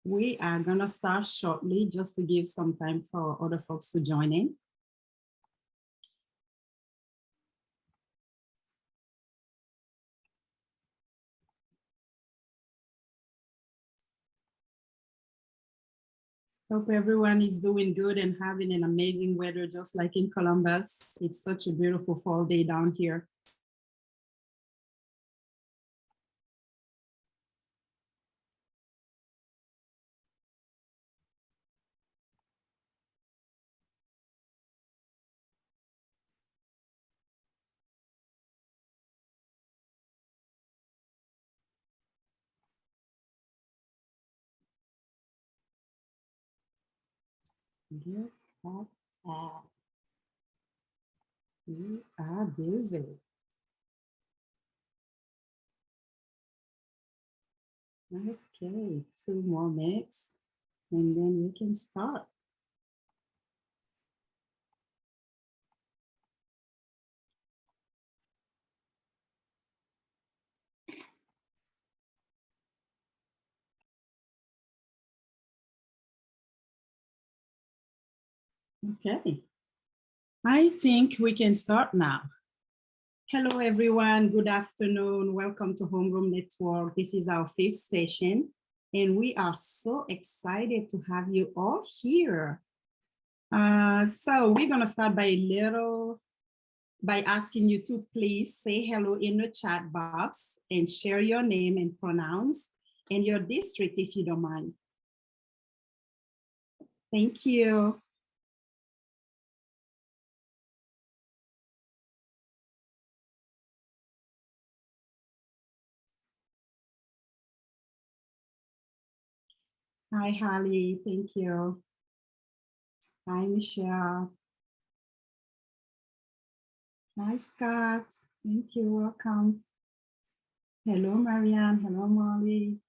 We are gonna start shortly just to give some time for other folks to join in. Hope everyone is doing good and having an amazing weather, just like in Columbus. It's such a beautiful fall day down here. Get that out. We are busy. Okay, 2 more minutes and then we can start. Okay, I think we can start now. Hello, everyone. Good afternoon. Welcome to HomeRoom Network. This is our 5th session, and we are so excited to have you all here. So we're going to start by asking you to please say hello in the chat box and share your name and pronouns and your district if you don't mind. Thank you. Hi, Holly. Thank you. Hi, Michelle. Hi, Scott. Thank you. Welcome. Hello, Marianne. Hello, Molly.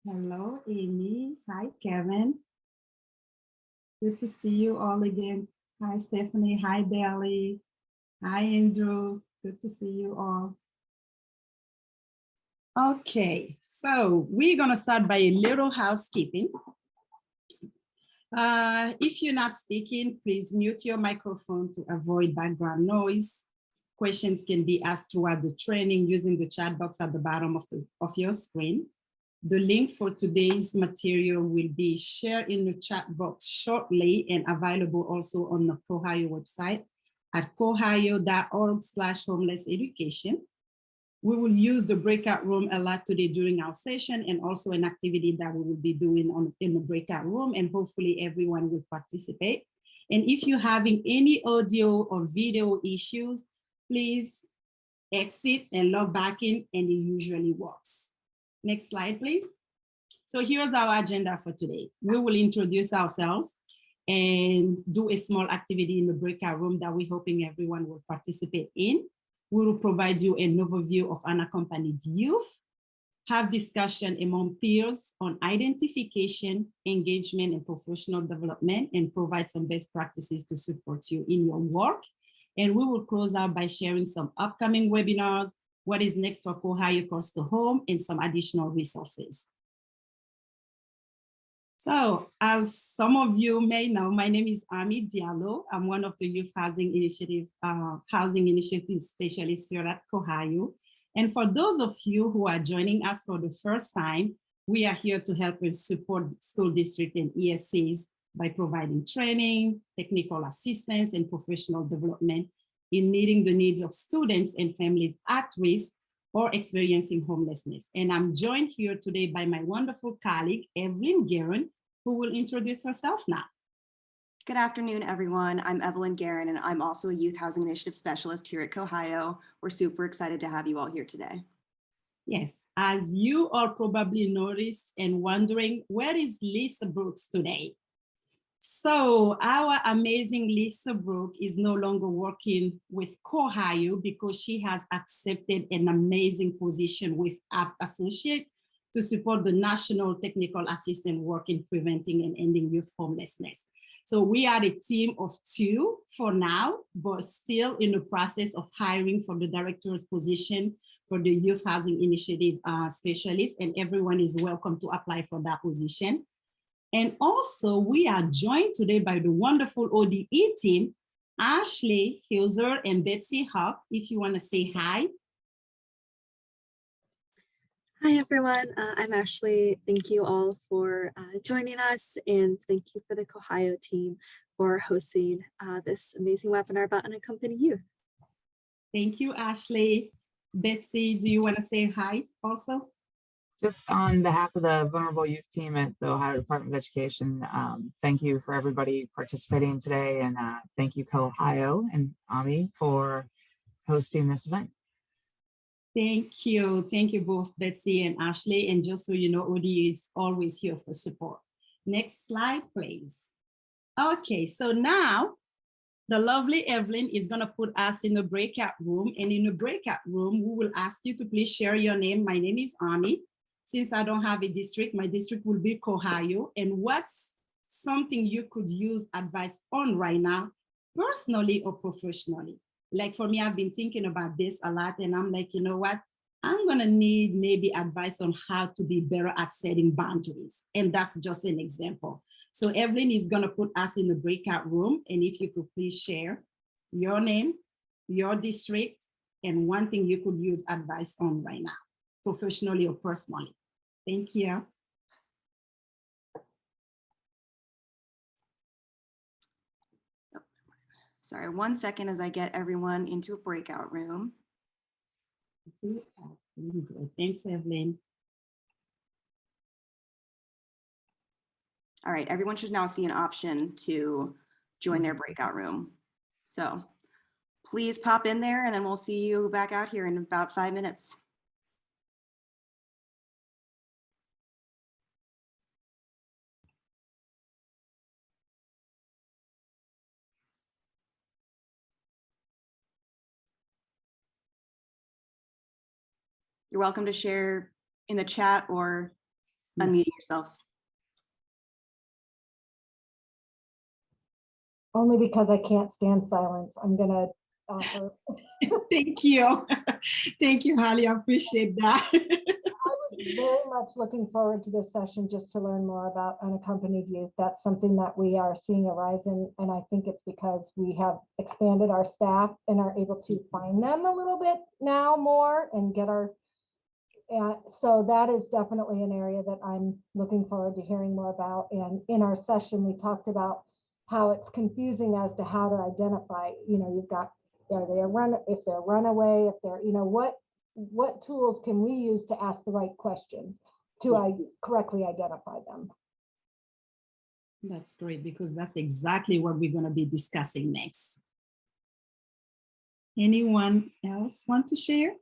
Hello, Amy. Hi, Kevin. Good to see you all again. Hi, Stephanie. Hi, Belly. Hi, Andrew. Good to see you all. Okay, so we're going to start by a little housekeeping. If you're not speaking, please mute your microphone to avoid background noise. Questions can be asked throughout the training using the chat box at the bottom of your screen. The link for today's material will be shared in the chat box shortly and available also on the COHHIO website at cohhio.org/homelesseducation. We will use the breakout room a lot today during our session and also an activity that we will be doing in the breakout room, and hopefully everyone will participate. And if you're having any audio or video issues, please exit and log back in, and it usually works. Next slide, please. So here's our agenda for today. We will introduce ourselves and do a small activity in the breakout room that we're hoping everyone will participate in. We will provide you an overview of unaccompanied youth, have discussion among peers on identification, engagement, and professional development, and provide some best practices to support you in your work. And we will close out by sharing some upcoming webinars, what is next for COHHIO Course to Home, and some additional resources. So as some of you may know, my name is Ami Diallo. I'm one of the Youth Housing Initiative specialists here at COHHIO. And for those of you who are joining us for the first time, we are here to help and support school district and ESCs by providing training, technical assistance, and professional development in meeting the needs of students and families at risk or experiencing homelessness. And I'm joined here today by my wonderful colleague, Evelyn Guerin, who will introduce herself now. Good afternoon, everyone. I'm Evelyn Guerin, and I'm also a Youth Housing Initiative Specialist here at COHHIO. We're super excited to have you all here today. Yes, as you all probably noticed and wondering, where is Lisa Brooks today? So our amazing Lisa Brooks is no longer working with COHHIO because she has accepted an amazing position with App Associate to support the National Technical Assistant work in preventing and ending youth homelessness. So we are a team of 2 for now, but still in the process of hiring for the director's position for the Youth Housing Initiative Specialist, and everyone is welcome to apply for that position. And also, we are joined today by the wonderful ODE team, Ashley Hilzer and Betsy Hawk. If you want to say hi. Hi, everyone. I'm Ashley. Thank you all for joining us, and thank you for the COHHIO team for hosting this amazing webinar about unaccompanied youth. Thank you, Ashley. Betsy, do you want to say hi also? Just on behalf of the Vulnerable Youth team at the Ohio Department of Education, thank you for everybody participating today, and thank you COHHIO and AMI for hosting this event. Thank you. Thank you both, Betsy and Ashley. And just so you know, ODE is always here for support. Next slide, please. Okay, so now the lovely Evelyn is going to put us in the breakout room. And in the breakout room, we will ask you to please share your name. My name is Ami. Since I don't have a district, my district will be COHHIO. And what's something you could use advice on right now, personally or professionally? Like for me, I've been thinking about this a lot, and I'm like, you know what? I'm gonna need maybe advice on how to be better at setting boundaries. And that's just an example. So Evelyn is gonna put us in the breakout room. And if you could please share your name, your district, and one thing you could use advice on right now, professionally or personally. Thank you. Sorry, 1 second as I get everyone into a breakout room. Thanks, Evelyn. All right, everyone should now see an option to join their breakout room. So please pop in there, and then we'll see you back out here in about 5 minutes. You're welcome to share in the chat or unmute yourself. Only because I can't stand silence, I'm gonna offer. Thank you. Thank you, Holly. I appreciate that. I was very much looking forward to this session just to learn more about unaccompanied youth. That's something that we are seeing a rise in, and I think it's because we have expanded our staff and are able to find them a little bit now more and get our so that is definitely an area that I'm looking forward to hearing more about. And in our session, we talked about how it's confusing as to how to identify, you know, you've got, if they're runaway, if they're, you know, what tools can we use to ask the right questions to correctly identify them? That's great, because that's exactly what we're going to be discussing next. Anyone else want to share?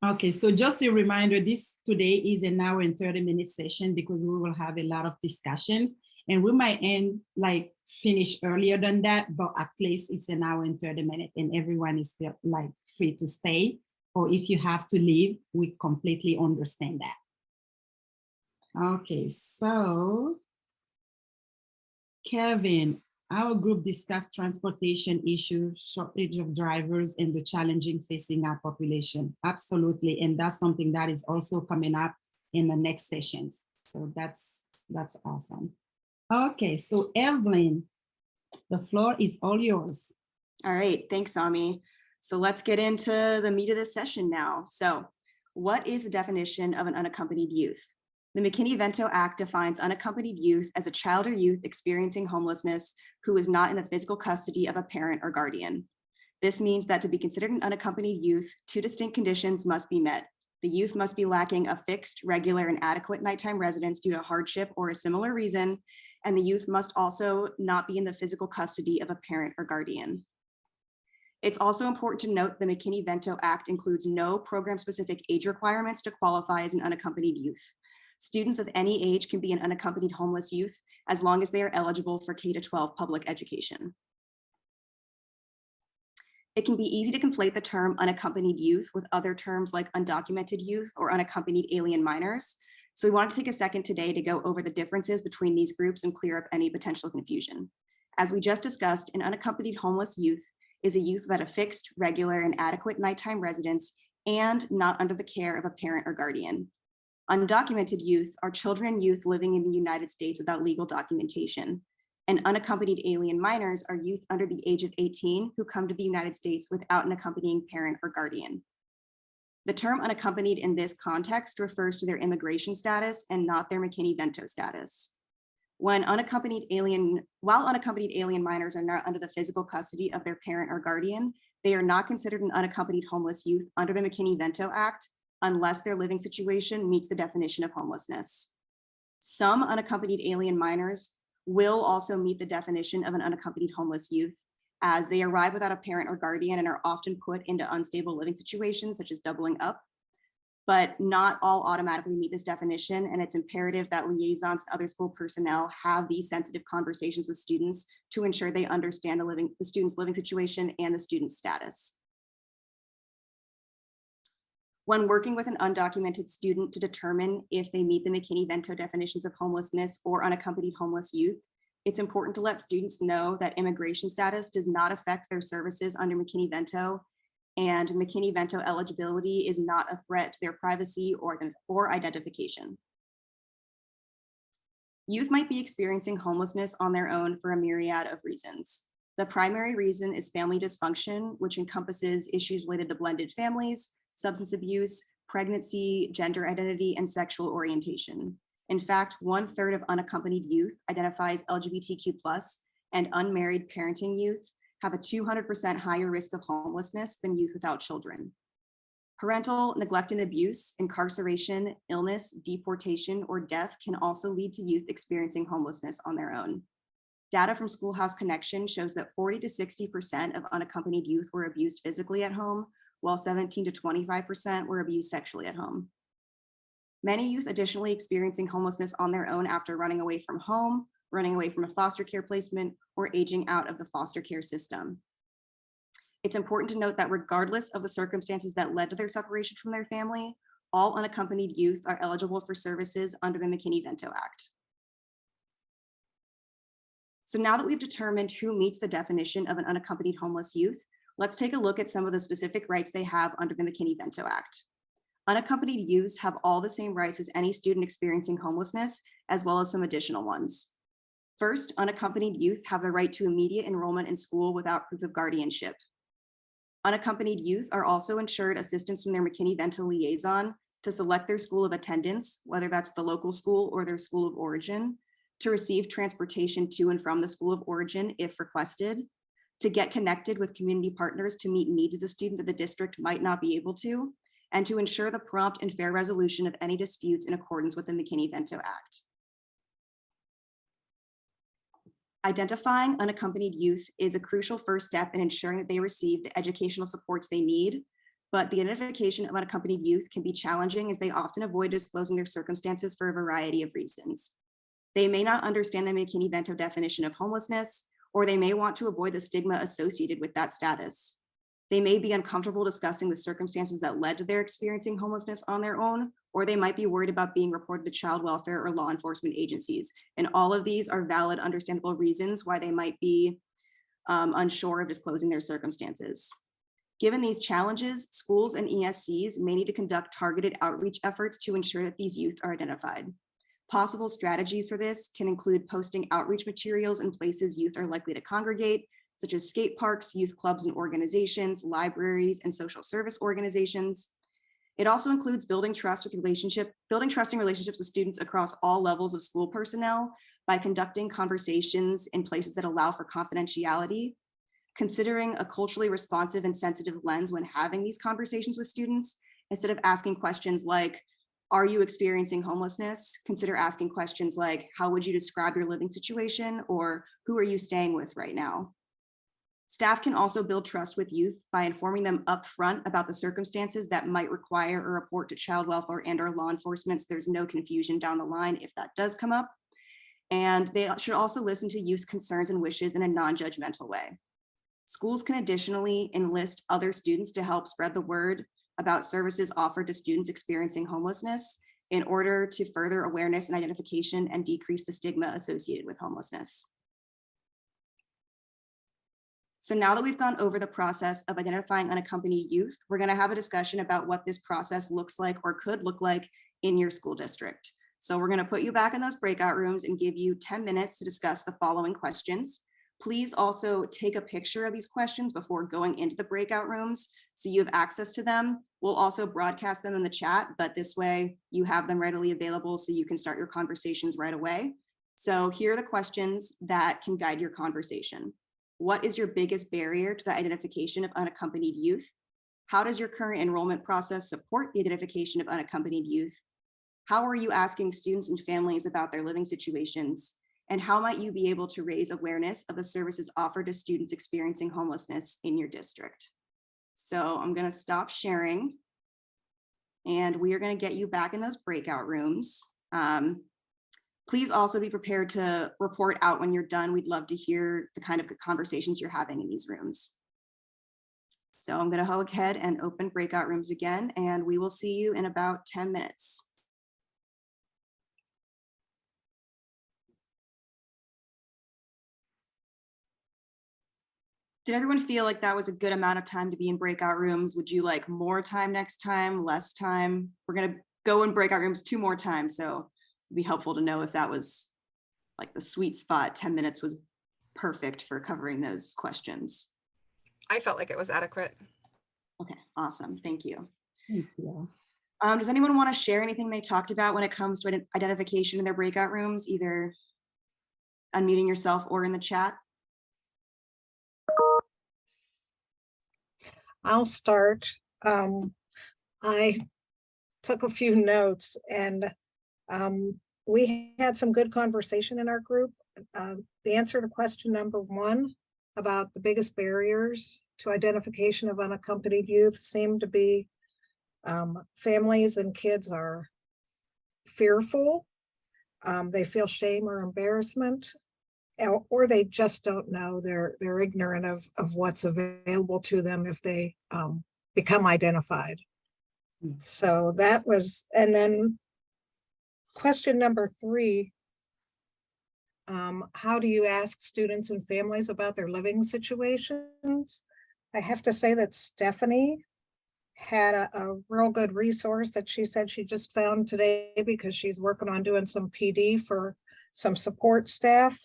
Okay, so just a reminder, this today is an hour and 30-minute session because we will have a lot of discussions, and we might end finish earlier than that, but at least it's an hour and 30 minutes, and everyone is free to stay, or if you have to leave, we completely understand that. Okay, so Kevin, our group discussed transportation issues, shortage of drivers, and the challenging facing our population. Absolutely, and that's something that is also coming up in the next sessions. So that's awesome. Okay, so Evelyn, the floor is all yours. All right, thanks, Ami. So let's get into the meat of this session now. So what is the definition of an unaccompanied youth? The McKinney-Vento Act defines unaccompanied youth as a child or youth experiencing homelessness who is not in the physical custody of a parent or guardian. This means that to be considered an unaccompanied youth, two distinct conditions must be met. The youth must be lacking a fixed, regular, and adequate nighttime residence due to hardship or a similar reason, and the youth must also not be in the physical custody of a parent or guardian. It's also important to note the McKinney-Vento Act includes no program-specific age requirements to qualify as an unaccompanied youth. Students of any age can be an unaccompanied homeless youth as long as they are eligible for K-12 public education. It can be easy to conflate the term unaccompanied youth with other terms like undocumented youth or unaccompanied alien minors. So we want to take a second today to go over the differences between these groups and clear up any potential confusion. As we just discussed, an unaccompanied homeless youth is a youth without a fixed, regular, and adequate nighttime residence and not under the care of a parent or guardian. Undocumented youth are children and youth living in the United States without legal documentation. And unaccompanied alien minors are youth under the age of 18 who come to the United States without an accompanying parent or guardian. The term unaccompanied in this context refers to their immigration status and not their McKinney-Vento status. While unaccompanied alien minors are not under the physical custody of their parent or guardian, they are not considered an unaccompanied homeless youth under the McKinney-Vento Act unless their living situation meets the definition of homelessness. Some unaccompanied alien minors will also meet the definition of an unaccompanied homeless youth, as they arrive without a parent or guardian and are often put into unstable living situations such as doubling up. But not all automatically meet this definition, and it's imperative that liaisons and other school personnel have these sensitive conversations with students to ensure they understand the student's living situation and the student's status. When working with an undocumented student to determine if they meet the McKinney-Vento definitions of homelessness or unaccompanied homeless youth, it's important to let students know that immigration status does not affect their services under McKinney-Vento, and McKinney-Vento eligibility is not a threat to their privacy or identification. Youth might be experiencing homelessness on their own for a myriad of reasons. The primary reason is family dysfunction, which encompasses issues related to blended families, substance abuse, pregnancy, gender identity, and sexual orientation. In fact, 1/3 of unaccompanied youth identifies LGBTQ+, and unmarried parenting youth have a 200% higher risk of homelessness than youth without children. Parental neglect and abuse, incarceration, illness, deportation, or death can also lead to youth experiencing homelessness on their own. Data from Schoolhouse Connection shows that 40 to 60% of unaccompanied youth were abused physically at home, while 17 to 25% were abused sexually at home. Many youth additionally experiencing homelessness on their own after running away from home, running away from a foster care placement, or aging out of the foster care system. It's important to note that regardless of the circumstances that led to their separation from their family, all unaccompanied youth are eligible for services under the McKinney-Vento Act. So now that we've determined who meets the definition of an unaccompanied homeless youth, let's take a look at some of the specific rights they have under the McKinney-Vento Act. Unaccompanied youths have all the same rights as any student experiencing homelessness, as well as some additional ones. First, unaccompanied youth have the right to immediate enrollment in school without proof of guardianship. Unaccompanied youth are also ensured assistance from their McKinney-Vento liaison to select their school of attendance, whether that's the local school or their school of origin, to receive transportation to and from the school of origin if requested, to get connected with community partners to meet needs of the student that the district might not be able to, and to ensure the prompt and fair resolution of any disputes in accordance with the McKinney-Vento Act. Identifying unaccompanied youth is a crucial first step in ensuring that they receive the educational supports they need, but the identification of unaccompanied youth can be challenging as they often avoid disclosing their circumstances for a variety of reasons. They may not understand the McKinney-Vento definition of homelessness, or they may want to avoid the stigma associated with that status. They may be uncomfortable discussing the circumstances that led to their experiencing homelessness on their own, or they might be worried about being reported to child welfare or law enforcement agencies. And all of these are valid, understandable reasons why they might be unsure of disclosing their circumstances. Given these challenges, schools and ESCs may need to conduct targeted outreach efforts to ensure that these youth are identified. Possible strategies for this can include posting outreach materials in places youth are likely to congregate, such as skate parks, youth clubs and organizations, libraries, and social service organizations. It also includes building trusting relationships with students across all levels of school personnel by conducting conversations in places that allow for confidentiality, considering a culturally responsive and sensitive lens when having these conversations with students. Instead of asking questions like, are you experiencing homelessness? Consider asking questions like, how would you describe your living situation? Or who are you staying with right now? Staff can also build trust with youth by informing them upfront about the circumstances that might require a report to child welfare and or law enforcement, so there's no confusion down the line if that does come up. And they should also listen to youth's concerns and wishes in a non-judgmental way. Schools can additionally enlist other students to help spread the word about services offered to students experiencing homelessness in order to further awareness and identification and decrease the stigma associated with homelessness. So now that we've gone over the process of identifying unaccompanied youth, we're going to have a discussion about what this process looks like or could look like in your school district. So we're going to put you back in those breakout rooms and give you 10 minutes to discuss the following questions. Please also take a picture of these questions before going into the breakout rooms so you have access to them. We'll also broadcast them in the chat, but this way you have them readily available so you can start your conversations right away. So here are the questions that can guide your conversation. What is your biggest barrier to the identification of unaccompanied youth? How does your current enrollment process support the identification of unaccompanied youth? How are you asking students and families about their living situations? And how might you be able to raise awareness of the services offered to students experiencing homelessness in your district? So I'm going to stop sharing and we are going to get you back in those breakout rooms. Please also be prepared to report out when you're done. We'd love to hear the kind of conversations you're having in these rooms. So I'm going to go ahead and open breakout rooms again, and we will see you in about 10 minutes. Did everyone feel like that was a good amount of time to be in breakout rooms? Would you like more time next time, less time? We're going to go in breakout rooms 2 more times, so it'd be helpful to know if that was like the sweet spot. 10 minutes was perfect for covering those questions. I felt like it was adequate. Okay, awesome. Thank you. Thank you. Does anyone want to share anything they talked about when it comes to identification in their breakout rooms, either unmuting yourself or in the chat? I'll start. I took a few notes and we had some good conversation in our group. The answer to question number 1 about the biggest barriers to identification of unaccompanied youth seemed to be families and kids are fearful. They feel shame or embarrassment, or they just don't know. They're ignorant of what's available to them if they become identified. So that was, and then question number 3, how do you ask students and families about their living situations? I have to say that Stephanie had a real good resource that she said she just found today because she's working on doing some PD for some support staff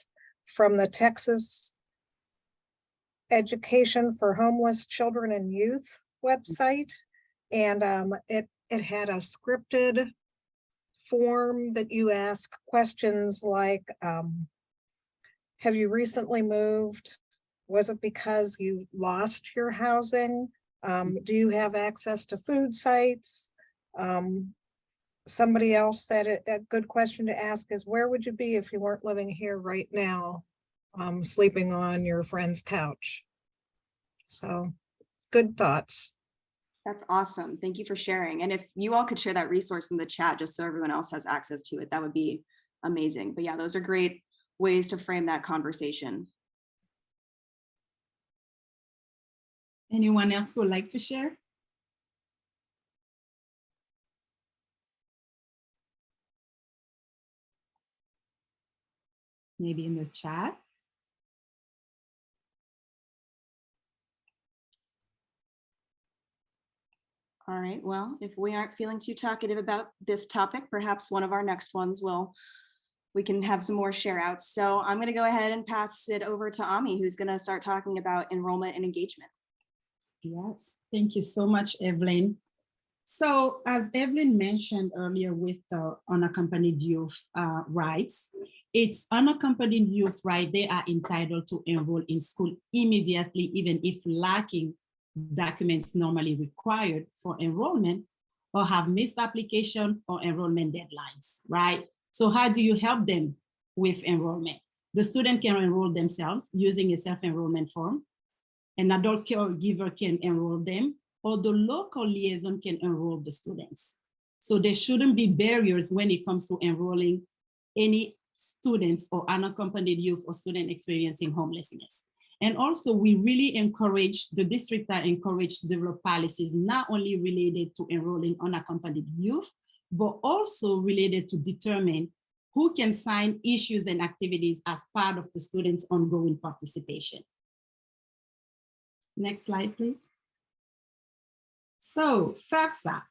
from the Texas Education for Homeless Children and Youth website. And it had a scripted form that you ask questions like, have you recently moved? Was it because you lost your housing? Do you have access to food sites? Somebody else said a good question to ask is, where would you be if you weren't living here right now, sleeping on your friend's couch? So good thoughts. That's awesome. Thank you for sharing. And if you all could share that resource in the chat, just so everyone else has access to it, that would be amazing. But yeah, those are great ways to frame that conversation. Anyone else would like to share? Maybe in the chat. All right, well, if we aren't feeling too talkative about this topic, perhaps one of our next ones we can have some more share outs. So I'm gonna go ahead and pass it over to Ami, who's gonna start talking about enrollment and engagement. Yes, thank you so much, Evelyn. So as Evelyn mentioned earlier with the unaccompanied youth rights, it's unaccompanied youth, right? They are entitled to enroll in school immediately, even if lacking documents normally required for enrollment or have missed application or enrollment deadlines, right? So how do you help them with enrollment? The student can enroll themselves using a self-enrollment form. An adult caregiver can enroll them, or the local liaison can enroll the students. So there shouldn't be barriers when it comes to enrolling any students or unaccompanied youth or student experiencing homelessness. And also we really encourage, the district are encouraged to develop policies not only related to enrolling unaccompanied youth, but also related to determine who can sign issues and activities as part of the students' ongoing participation. Next slide, please. So FAFSA,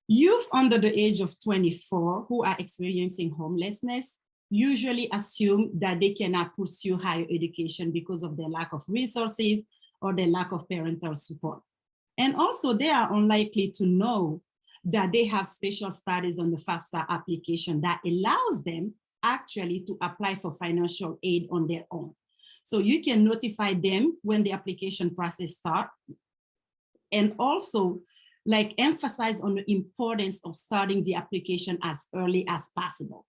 youth under the age of 24 who are experiencing homelessness usually assume that they cannot pursue higher education because of their lack of resources or their lack of parental support. And also they are unlikely to know that they have special status on the FAFSA application that allows them actually to apply for financial aid on their own. So you can notify them when the application process starts, and also like emphasize on the importance of starting the application as early as possible.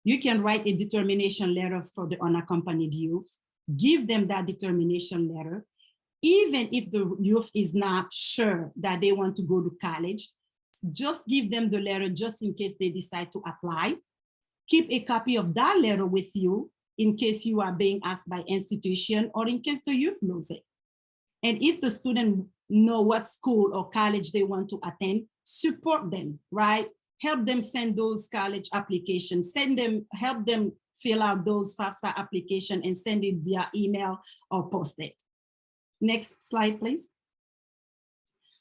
You can write a determination letter for the unaccompanied youth, give them that determination letter, even if the youth is not sure that they want to go to college, just give them the letter just in case they decide to apply. Keep a copy of that letter with you in case you are being asked by institution or in case the youth knows it. And if the student know what school or college they want to attend, support them, right? Help them send those college applications, help them fill out those FAFSA application and send it via email or post it. Next slide, please.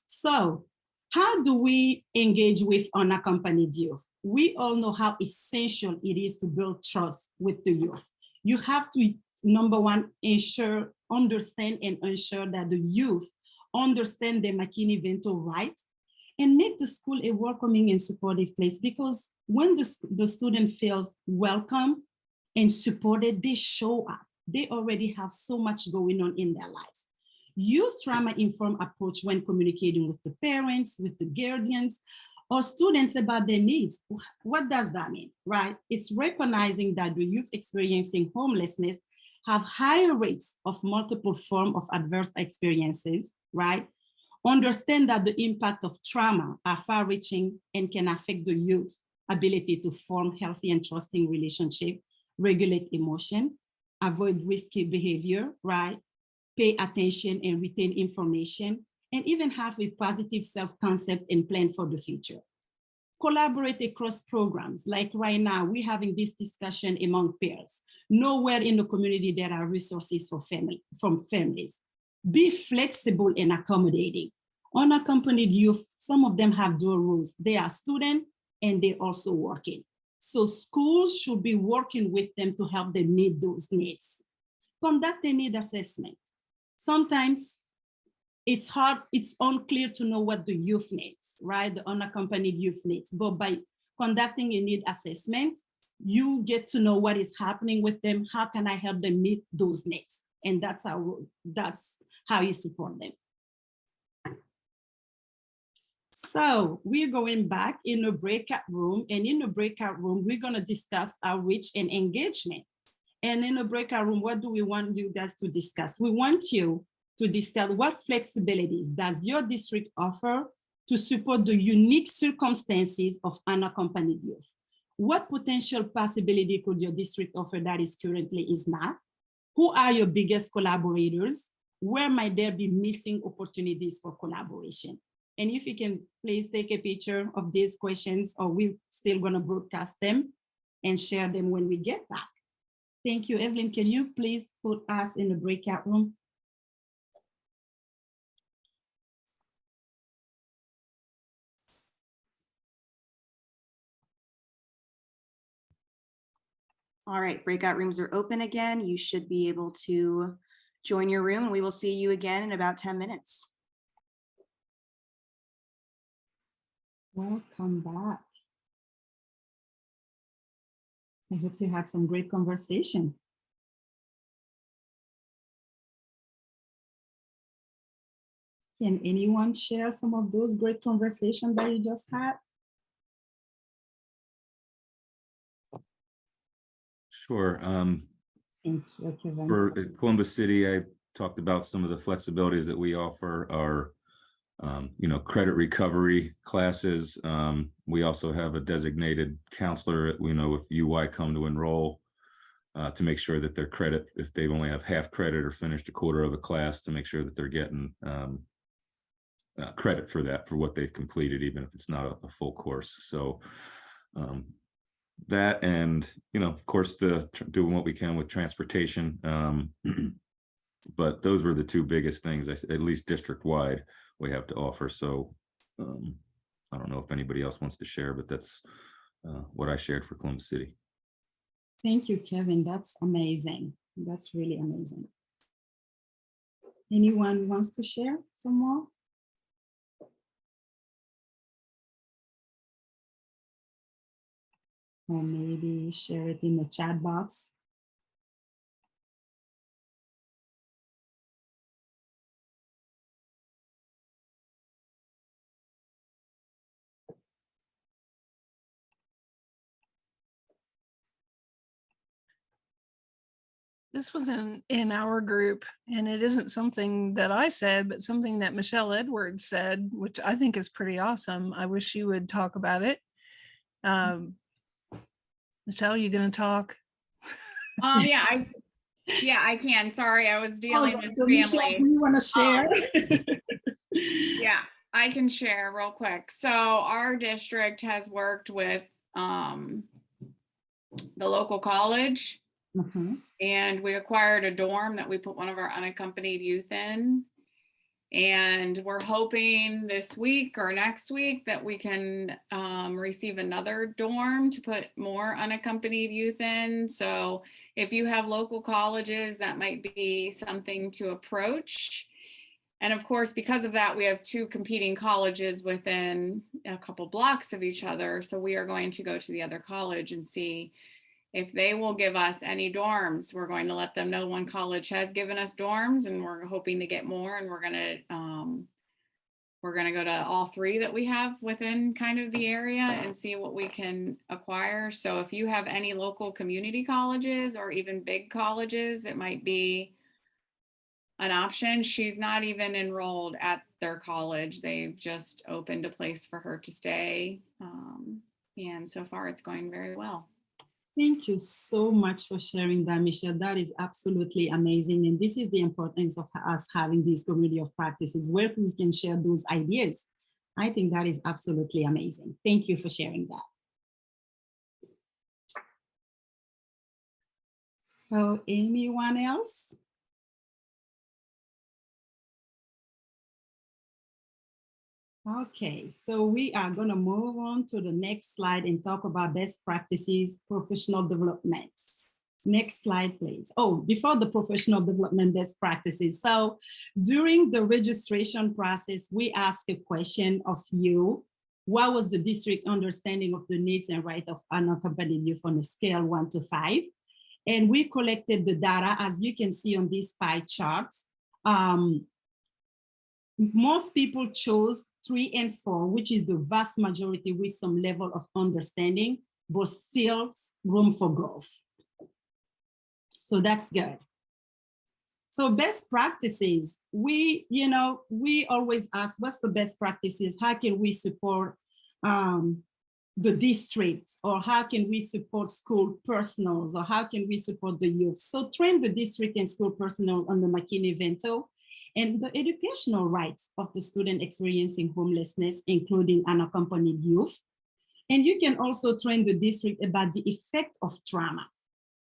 So how do we engage with unaccompanied youth? We all know how essential it is to build trust with the youth. You have to, number one, understand and ensure that the youth understand their McKinney-Vento rights and make the school a welcoming and supportive place, because when the student feels welcome and supported, they show up. They already have so much going on in their lives. Use trauma-informed approach when communicating with the parents, with the guardians, or students about their needs. What does that mean, right? It's recognizing that the youth experiencing homelessness have higher rates of multiple forms of adverse experiences, right? Understand that the impact of trauma are far-reaching and can affect the youth's ability to form healthy and trusting relationships, regulate emotion, avoid risky behavior, right? Pay attention and retain information, and even have a positive self-concept and plan for the future. Collaborate across programs. Like right now, we're having this discussion among peers. Nowhere in the community there are resources for families. Be flexible and accommodating. Unaccompanied youth, some of them have dual roles. They are students and they're also working. So schools should be working with them to help them meet those needs. Conduct a need assessment. Sometimes it's hard, it's unclear to know what the youth needs, right? The unaccompanied youth needs. But by conducting a need assessment, you get to know what is happening with them. How can I help them meet those needs? And that's how you support them. So we're going back in a breakout room, and in the breakout room, we're gonna discuss outreach and engagement. And in the breakout room, what do we want you guys to discuss? We want you to discuss what flexibilities does your district offer to support the unique circumstances of unaccompanied youth? What potential possibility could your district offer that is currently is not? Who are your biggest collaborators? Where might there be missing opportunities for collaboration? And if you can please take a picture of these questions, or we're still gonna broadcast them and share them when we get back. Thank you. Evelyn, can you please put us in the breakout room? All right, breakout rooms are open again. You should be able to join your room, and we will see you again in about 10 minutes. Welcome back. I hope you had some great conversation. Can anyone share some of those great conversations that you just had? Sure. Thank you, Kevin. For Columbus City, I talked about some of the flexibilities that we offer are, credit recovery classes. We also have a designated counselor, if UI come to enroll, to make sure that their credit, if they only have half credit or finished a quarter of a class, to make sure that they're getting credit for that, for what they've completed, even if it's not a full course. So that, and of course, doing what we can with transportation. But those were the two biggest things, at least district-wide, we have to offer. So I don't know if anybody else wants to share, but that's what I shared for Columbus City. Thank you, Kevin. That's amazing. That's really amazing. Anyone wants to share some more? Or maybe share it in the chat box. This was in our group, and it isn't something that I said, but something that Michelle Edwards said, which I think is pretty awesome. I wish you would talk about it. Michelle, you gonna talk? Yeah, I can. Sorry, I was dealing with so Michelle, family. do you want to share? Yeah, I can share real quick. So our district has worked with the local college, and we acquired a dorm that we put one of our unaccompanied youth in. And we're hoping this week or next week that we can receive another dorm to put more unaccompanied youth in. So if you have local colleges, that might be something to approach. And of course, because of that, we have two competing colleges within a couple blocks of each other. So we are going to go to the other college and see if they will give us any dorms. We're going to let them know one college has given us dorms, and we're hoping to get more. And we're going to go to all three that we have within kind of the area and see what we can acquire. So if you have any local community colleges or even big colleges, it might be an option. She's not even enrolled at their college. They've just opened a place for her to stay. And so far it's going very well. Thank you so much for sharing that, Michelle. That is absolutely amazing. And this is the importance of us having this community of practices where we can share those ideas. I think that is absolutely amazing. Thank you for sharing that. So anyone else? Okay, so we are going to move on to the next slide and talk about best practices, professional development. Next slide, please. Oh, before the professional development best practices. So during the registration process, we asked a question of you. What was the district understanding of the needs and rights of unaccompanied youth on a scale 1 to 5? And we collected the data, as you can see on this pie chart. Most people chose 3 and 4, which is the vast majority with some level of understanding, but still room for growth. So that's good. So best practices, we always ask, what's the best practices? How can we support the district, or how can we support school personnel, or how can we support the youth? So train the district and school personnel on the McKinney-Vento and the educational rights of the student experiencing homelessness, including unaccompanied youth. And you can also train the district about the effect of trauma.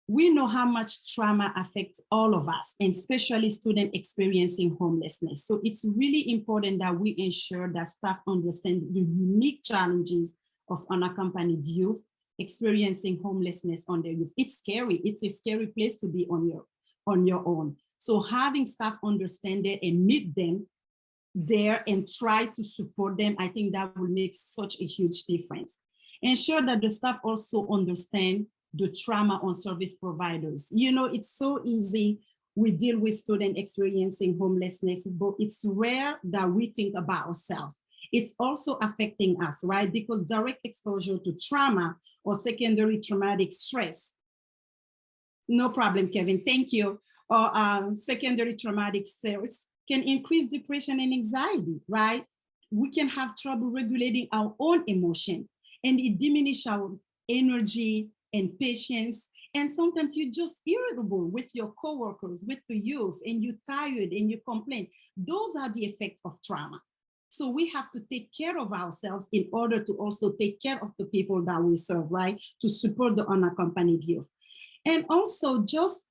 We know how much trauma affects all of us, and especially students experiencing homelessness. So it's really important that we ensure that staff understand the unique challenges of unaccompanied youth experiencing homelessness on their youth. It's scary. It's a scary place to be on your own. So having staff understand it and meet them there and try to support them, I think that will make such a huge difference. Ensure that the staff also understand the trauma on service providers. You know, it's so easy. We deal with students experiencing homelessness, but it's rare that we think about ourselves. It's also affecting us, right? Because direct exposure to trauma or secondary traumatic stress. No problem, Kevin, thank you. Or secondary traumatic stress can increase depression and anxiety, right? We can have trouble regulating our own emotion, and it diminishes our energy and patience. And sometimes you're just irritable with your coworkers, with the youth, and you're tired and you complain. Those are the effects of trauma. So we have to take care of ourselves in order to also take care of the people that we serve, right? To support the unaccompanied youth. And also just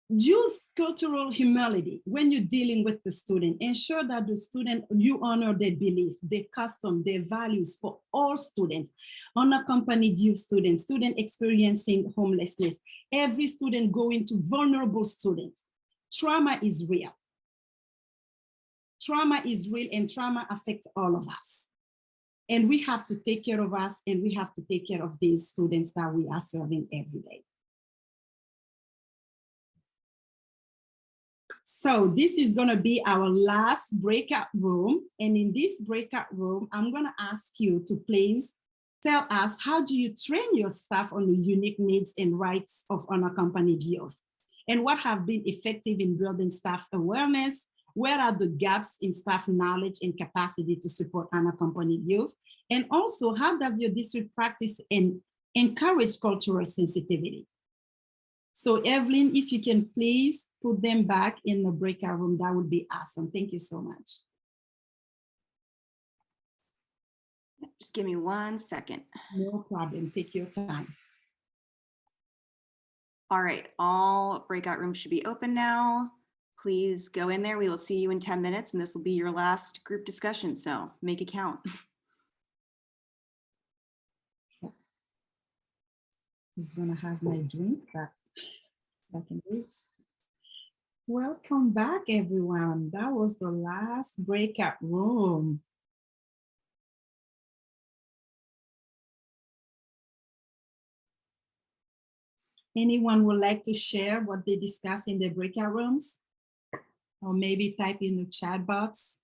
use cultural humility when you're dealing with the student. Ensure that the student, you honor their belief, their custom, their values for all students, unaccompanied youth students, student experiencing homelessness, every student going to vulnerable students. Trauma is real. Trauma is real and trauma affects all of us. And we have to take care of us and we have to take care of these students that we are serving every day. So this is going to be our last breakout room. And in this breakout room, I'm going to ask you to please tell us, how do you train your staff on the unique needs and rights of unaccompanied youth? And what have been effective in building staff awareness? Where are the gaps in staff knowledge and capacity to support unaccompanied youth? And also, how does your district practice and encourage cultural sensitivity? So Evelyn, if you can please put them back in the breakout room, that would be awesome. Thank you so much. Just give me 1 second. No problem, take your time. All right, all breakout rooms should be open now. Please go in there. We will see you in 10 minutes and this will be your last group discussion. So make it count. He's gonna have my drink, but I can wait. Welcome back, everyone. That was the last breakout room. Anyone would like to share what they discussed in the breakout rooms? Or maybe type in the chat box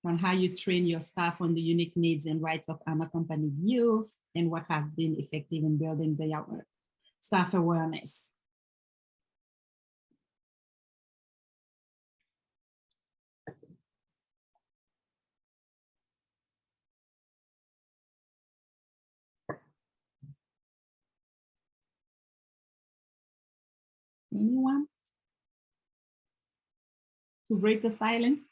on how you train your staff on the unique needs and rights of unaccompanied youth and what has been effective in building the staff awareness. Anyone? To break the silence?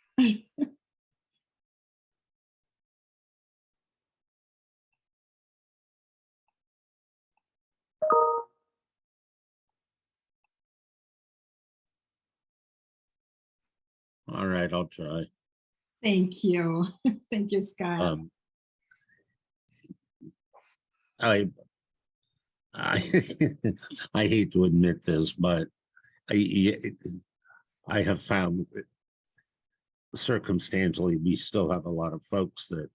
All right, I'll try. Thank you. Thank you, Scott. I I hate to admit this, but I have found circumstantially we still have a lot of folks that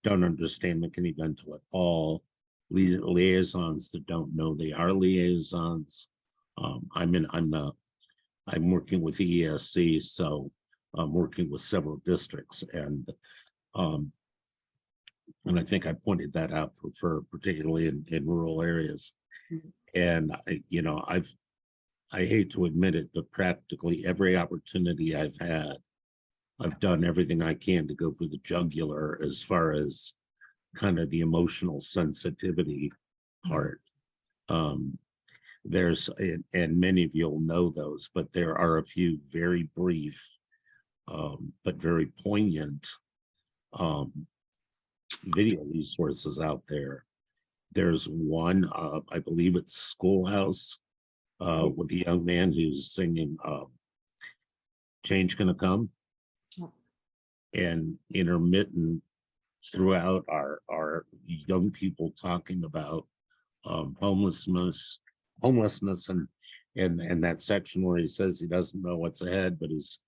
don't understand McKinney-Vento at all. Liaisons that don't know they are liaisons. I'm working with ESC, so I'm working with several districts, and I think I pointed that out for particularly in rural areas. And I hate to admit it, but practically every opportunity I've had, I've done everything I can to go for the jugular as far as kind of the emotional sensitivity part. There's, and many of you'll know those, but there are a few very brief, but very poignant video resources out there. There's one, I believe it's Schoolhouse, with the young man who's singing Change Gonna Come. And intermittent throughout our young people talking about homelessness and that section where he says he doesn't know what's ahead, but he's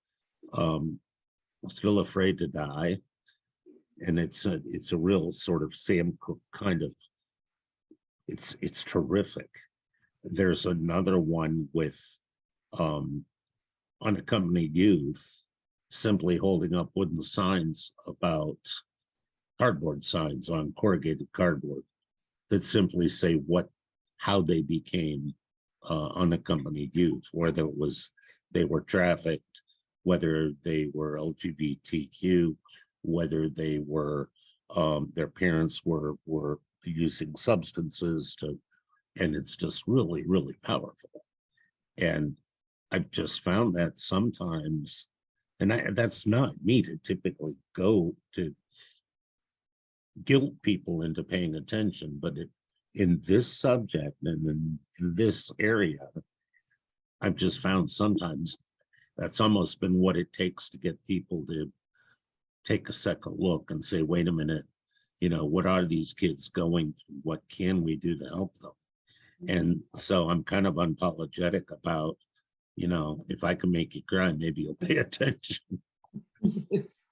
still afraid to die. And it's a real sort of Sam Cooke kind of, it's terrific. There's another one with unaccompanied youth simply holding up wooden signs about cardboard signs on corrugated cardboard that simply say how they became unaccompanied youth, whether it was they were trafficked, whether they were LGBTQ, whether they were their parents were using substances and it's just really, really powerful. And I've just found that sometimes, and that's not me to typically go to guilt people into paying attention, but in this subject and in this area, I've just found sometimes that's almost been what it takes to get people to take a second look and say, wait a minute, you know, what are these kids going through? What can we do to help them? And so I'm kind of unapologetic about, you know, if I can make you cry, maybe you'll pay attention. Yes.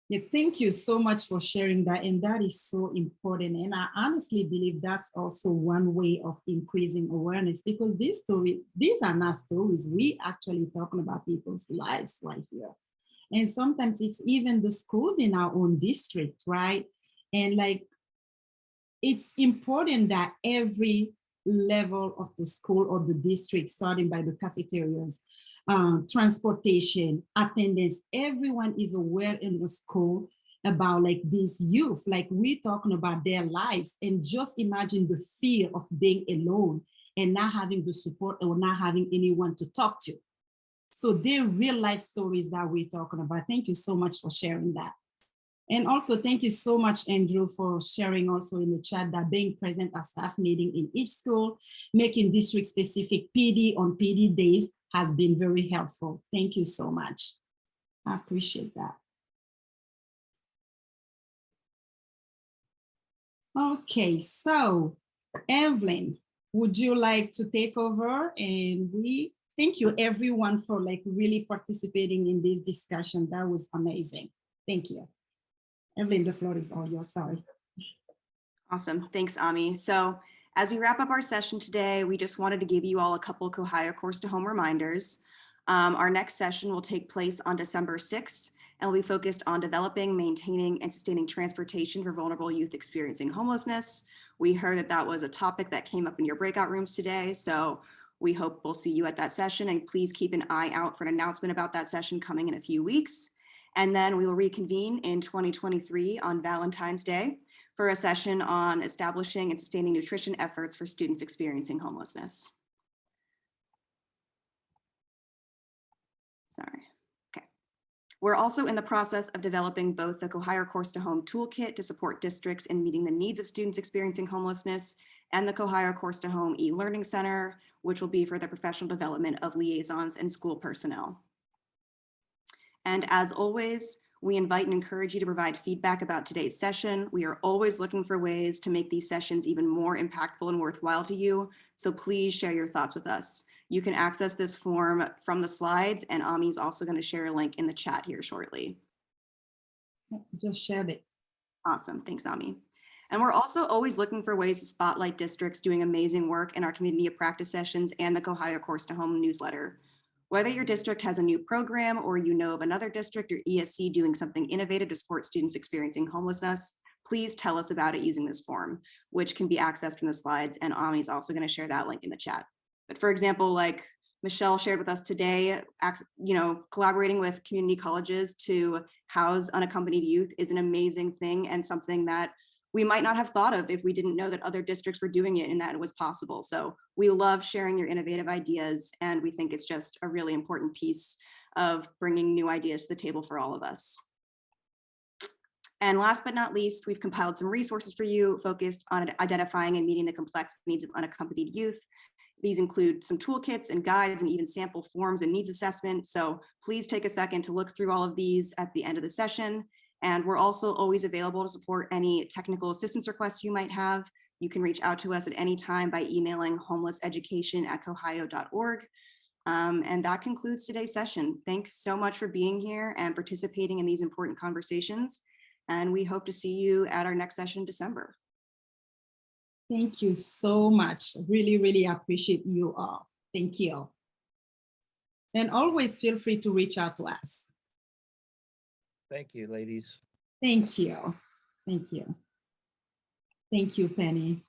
Yeah, thank you so much for sharing that. And that is so important. And I honestly believe that's also one way of increasing awareness, because these are not stories. We actually talking about people's lives right here. And sometimes it's even the schools in our own district, right? And like, it's important that every level of the school or the district, starting by the cafeterias, transportation, attendance, everyone is aware in the school about like these youth, like we're talking about their lives. And just imagine the fear of being alone and not having the support or not having anyone to talk to. So they're real life stories that we're talking about. Thank you so much for sharing that. And also, thank you so much, Andrew, for sharing also in the chat that being present at staff meeting in each school, making district-specific PD on PD days has been very helpful. Thank you so much. I appreciate that. Okay, so Evelyn, would you like to take over? And we thank you everyone for like really participating in this discussion. That was amazing. Thank you. Evelyn, the floor is all yours, sorry. Awesome, thanks, Ami. So as we wrap up our session today, we just wanted to give you all a couple of COHHIO Course to Home reminders. Our next session will take place on December 6th and will be focused on developing, maintaining, and sustaining transportation for vulnerable youth experiencing homelessness. We heard that that was a topic that came up in your breakout rooms today, so we hope we'll see you at that session, and please keep an eye out for an announcement about that session coming in a few weeks. And then we will reconvene in 2023 on Valentine's Day for a session on establishing and sustaining nutrition efforts for students experiencing homelessness. Sorry. Okay. We're also in the process of developing both the COHHIO Course to Home toolkit to support districts in meeting the needs of students experiencing homelessness, and the COHHIO Course to Home e-learning center, which will be for the professional development of liaisons and school personnel. And as always, we invite and encourage you to provide feedback about today's session. We are always looking for ways to make these sessions even more impactful and worthwhile to you. So please share your thoughts with us. You can access this form from the slides, and Ami's also going to share a link in the chat here shortly. Just shared it. Awesome, thanks, Ami. And we're also always looking for ways to spotlight districts doing amazing work in our community of practice sessions and the COHHIO Course to Home newsletter. Whether your district has a new program or you know of another district or ESC doing something innovative to support students experiencing homelessness, please tell us about it using this form, which can be accessed from the slides, and Ami's also going to share that link in the chat. But for example, like Michelle shared with us today, collaborating with community colleges to house unaccompanied youth is an amazing thing and something that we might not have thought of if we didn't know that other districts were doing it and that it was possible. So we love sharing your innovative ideas, and we think it's just a really important piece of bringing new ideas to the table for all of us. And last but not least, we've compiled some resources for you focused on identifying and meeting the complex needs of unaccompanied youth. These include some toolkits and guides and even sample forms and needs assessment. So please take a second to look through all of these at the end of the session. And we're also always available to support any technical assistance requests you might have. You can reach out to us at any time by emailing homelesseducation@cohio.org. And that concludes today's session. Thanks so much for being here and participating in these important conversations. And we hope to see you at our next session in December. Thank you so much. Really, really appreciate you all. Thank you. And always feel free to reach out to us. Thank you, ladies. Thank you. Thank you. Thank you, Penny.